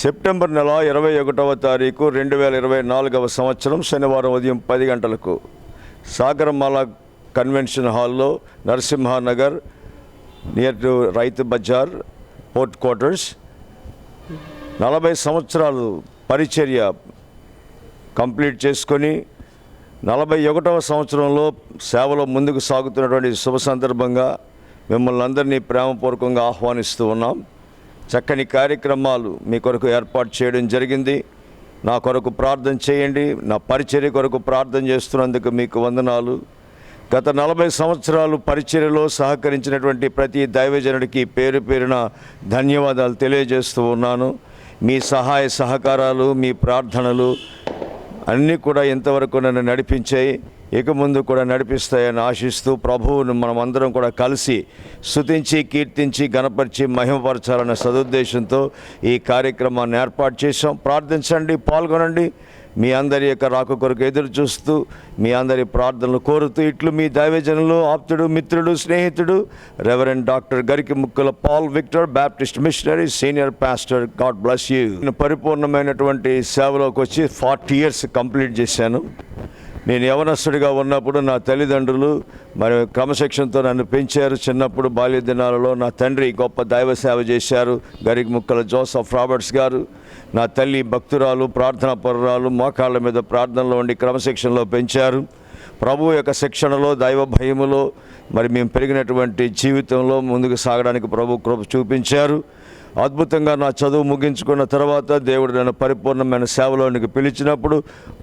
September నెల 21వ తారీఖు 2024 సంవత్సరం శనివారం ఉదయం 10 గంటలకు సాగరమాల కన్వెన్షన్ హాల్లో Narasimhanagar near to Rythu Bazar port quarters 40 సంవత్సరాలు పరిచర్య కంప్లీట్ చేసుకొని 41వ సంవత్సరంలో సేవలో ముందుకు సాగుతున్నటువంటి శుభ సందర్భంగా మిమ్మల్ని అందరినీ ప్రేమపూర్వకంగా ఆహ్వానిస్తూ ఉన్నాం. చక్కని కార్యక్రమాలు మీ కొరకు ఏర్పాటు చేయడం జరిగింది. నా కొరకు ప్రార్థన చేయండి. నా పరిచర్య కొరకు ప్రార్థన చేస్తున్నందుకు మీకు వందనాలు. గత 40 సంవత్సరాలు పరిచర్యలో సహకరించినటువంటి ప్రతి దైవజనుడికి పేరు పేరున ధన్యవాదాలు తెలియజేస్తూ ఉన్నాను. మీ సహాయ సహకారాలు, మీ ప్రార్థనలు అన్నీ కూడా ఇంతవరకు నన్ను నడిపించాయి, ఇక ముందు కూడా నడిపిస్తాయని ఆశిస్తూ ప్రభువును మనం అందరం కూడా కలిసి స్తుతించి, కీర్తించి, గణపరిచి, మహిమపరచాలన్న సదుద్దేశంతో ఈ కార్యక్రమాన్ని ఏర్పాటు చేశాం. ప్రార్థించండి, పాల్గొనండి. మీ అందరి యొక్క రాక కొరకు ఎదురు చూస్తూ మీ అందరి ప్రార్థనలు కోరుతూ ఇట్లు మీ దైవజనులు, ఆప్తుడు, మిత్రుడు, స్నేహితుడు reverend doctor Garikimukkala Paul Victor, Baptist missionary, senior pastor. God bless you. నేను పరిపూర్ణమైనటువంటి సేవలోకి వచ్చి 40 years కంప్లీట్ చేశాను. నేను యవనస్తుడిగా ఉన్నప్పుడు నా తల్లిదండ్రులు మరి క్రమశిక్షణతో నన్ను పెంచారు. చిన్నప్పుడు బాల్య దినాలలో నా తండ్రి గొప్ప దైవ సేవ చేశారు, గరికిముక్కల జోసెఫ్ రాబర్ట్స్ గారు. నా తల్లి భక్తురాలు, ప్రార్థనా పరురాలు, మోకాళ్ళ మీద ప్రార్థనలో ఉండి క్రమశిక్షణలో పెంచారు. ప్రభు యొక్క శిక్షణలో, దైవ భయములో మరి మేము పెరిగినటువంటి జీవితంలో ముందుకు సాగడానికి ప్రభు కృప చూపించారు. అద్భుతంగా నా చదువు ముగించుకున్న తర్వాత దేవుడు నన్ను పరిపూర్ణమైన సేవలోనికి పిలిచినప్పుడు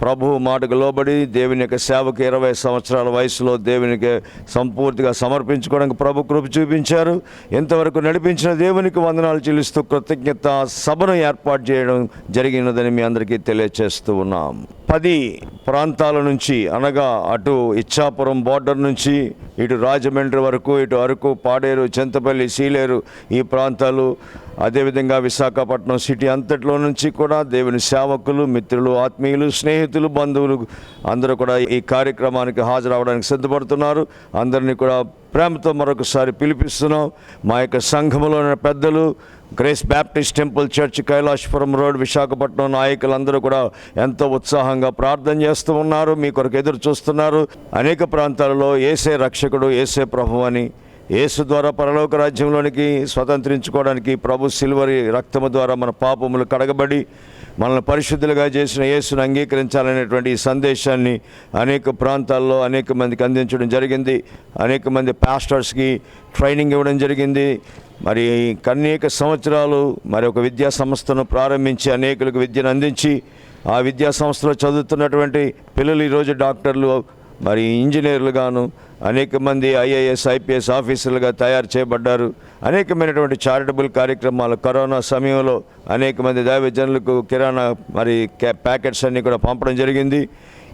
ప్రభువు మాటకు లోబడి దేవుని యొక్క సేవకు 20 సంవత్సరాల వయసులో దేవునికి సంపూర్తిగా సమర్పించుకోవడానికి ప్రభు కృప చూపించారు. ఇంతవరకు నడిపించిన దేవునికి వందనాలు చెల్లిస్తూ కృతజ్ఞత సభను ఏర్పాటు చేయడం జరిగినదని మీ అందరికీ తెలియచేస్తూ ఉన్నాం. 10 ప్రాంతాల నుంచి, అనగా అటు ఇచ్చాపురం బోర్డర్ నుంచి ఇటు రాజమండ్రి వరకు, ఇటు అరకు, పాడేరు, చింతపల్లి, సీలేరు ఈ ప్రాంతాలు, అదేవిధంగా విశాఖపట్నం సిటీ అంతట్లో నుంచి కూడా దేవుని సేవకులు, మిత్రులు, ఆత్మీయులు, స్నేహితులు, బంధువులు అందరూ కూడా ఈ కార్యక్రమానికి హాజరవడానికి సిద్ధపడుతున్నారు. అందరినీ కూడా ప్రేమతో మరొకసారి పిలిపిస్తున్నాం. మా యొక్క సంఘములో పెద్దలు, grace Baptist temple church, Kailasapuram road, Visakhapatnam నాయకులందరూ కూడా ఎంతో ఉత్సాహంగా ప్రార్థన చేస్తూ ఉన్నారు, మీ కొరకు ఎదురు చూస్తున్నారు. అనేక ప్రాంతాలలో యేసే రక్షకుడు, యేసే ప్రభువు అని, యేసు ద్వారా పరలోక రాజ్యంలోనికి స్వతంత్రించుకోవడానికి ప్రభు సిల్వరి రక్తము ద్వారా మన పాపములు కడగబడి మనల్ని పరిశుద్ధులుగా చేసిన యేసును అంగీకరించాలనేటువంటి ఈ సందేశాన్ని అనేక ప్రాంతాల్లో అనేక మందికి అందించడం జరిగింది. అనేక మంది పాస్టర్స్కి ట్రైనింగ్ ఇవ్వడం జరిగింది. మరి అనేక సంవత్సరాలు మరి ఒక విద్యా సంస్థను ప్రారంభించి అనేకులకు విద్యను అందించి ఆ విద్యా సంస్థలో చదువుతున్నటువంటి పిల్లలు ఈరోజు డాక్టర్లు, మరి ఇంజనీర్లుగాను, అనేక మంది IAS IPS ఆఫీసర్లుగా తయారు చేయబడ్డారు. అనేకమైనటువంటి చారిటబుల్ కార్యక్రమాలు కరోనా సమయంలో అనేక మంది దైవజనులకు కిరాణా మరి ప్యాకెట్స్ అన్నీ కూడా పంపడం జరిగింది.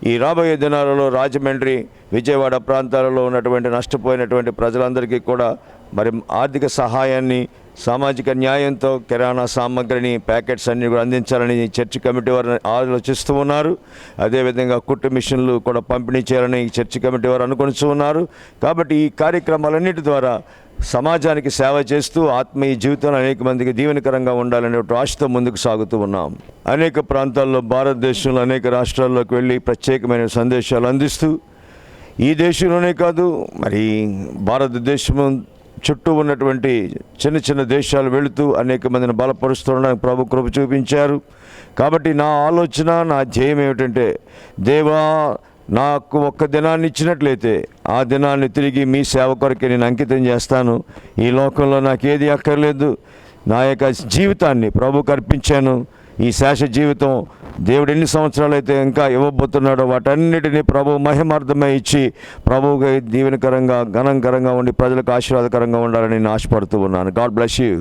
ఈ రాబోయే దినాలలో రాజమండ్రి, విజయవాడ ప్రాంతాలలో ఉన్నటువంటి నష్టపోయినటువంటి ప్రజలందరికీ కూడా మరి ఆర్థిక సహాయాన్ని, సామాజిక న్యాయంతో కిరాణా సామగ్రిని, ప్యాకెట్స్ అన్ని కూడా అందించాలని చర్చి కమిటీ వారు ఆలోచిస్తూ ఉన్నారు. అదేవిధంగా కుట్టు మిషన్లు కూడా పంపిణీ చేయాలని చర్చి కమిటీ వారు అనుకొనిస్తూ ఉన్నారు. కాబట్టి ఈ కార్యక్రమాలన్నిటి ద్వారా సమాజానికి సేవ చేస్తూ ఆత్మీయ జీవితంలో అనేక మందికి దీవెనకరంగా ఉండాలనే ఆశతో ముందుకు సాగుతూ ఉన్నాం. అనేక ప్రాంతాల్లో, భారతదేశంలో అనేక రాష్ట్రాల్లోకి వెళ్ళి ప్రత్యేకమైన సందేశాలు అందిస్తూ ఈ దేశంలోనే కాదు మరి భారతదేశం చుట్టూ ఉన్నటువంటి చిన్న చిన్న దేశాలు వెళుతూ అనేక మందిని బలపరుస్తుండడానికి ప్రభు కృప చూపించారు. కాబట్టి నా ఆలోచన, నా ధ్యేయం ఏమిటంటే, దేవా నాకు ఒక్క దినాన్ని ఇచ్చినట్లయితే ఆ దినాన్ని తిరిగి మీ సేవ కొరకే నేను అంకితం చేస్తాను. ఈ లోకంలో నాకు ఏది అక్కర్లేదు. నా యొక్క జీవితాన్ని ప్రభువుకు అర్పించాను. ఈ శేష జీవితం దేవుడు ఎన్ని సంవత్సరాలు అయితే ఇంకా ఇవ్వబోతున్నాడో వాటన్నిటినీ ప్రభు మహిమార్థమై ఇచ్చి ప్రభువుగా దీవెనకరంగా, ఘనంకరంగా ఉండి ప్రజలకు ఆశీర్వాదకరంగా ఉండాలని నేను ఆశపడుతూ ఉన్నాను. God bless you.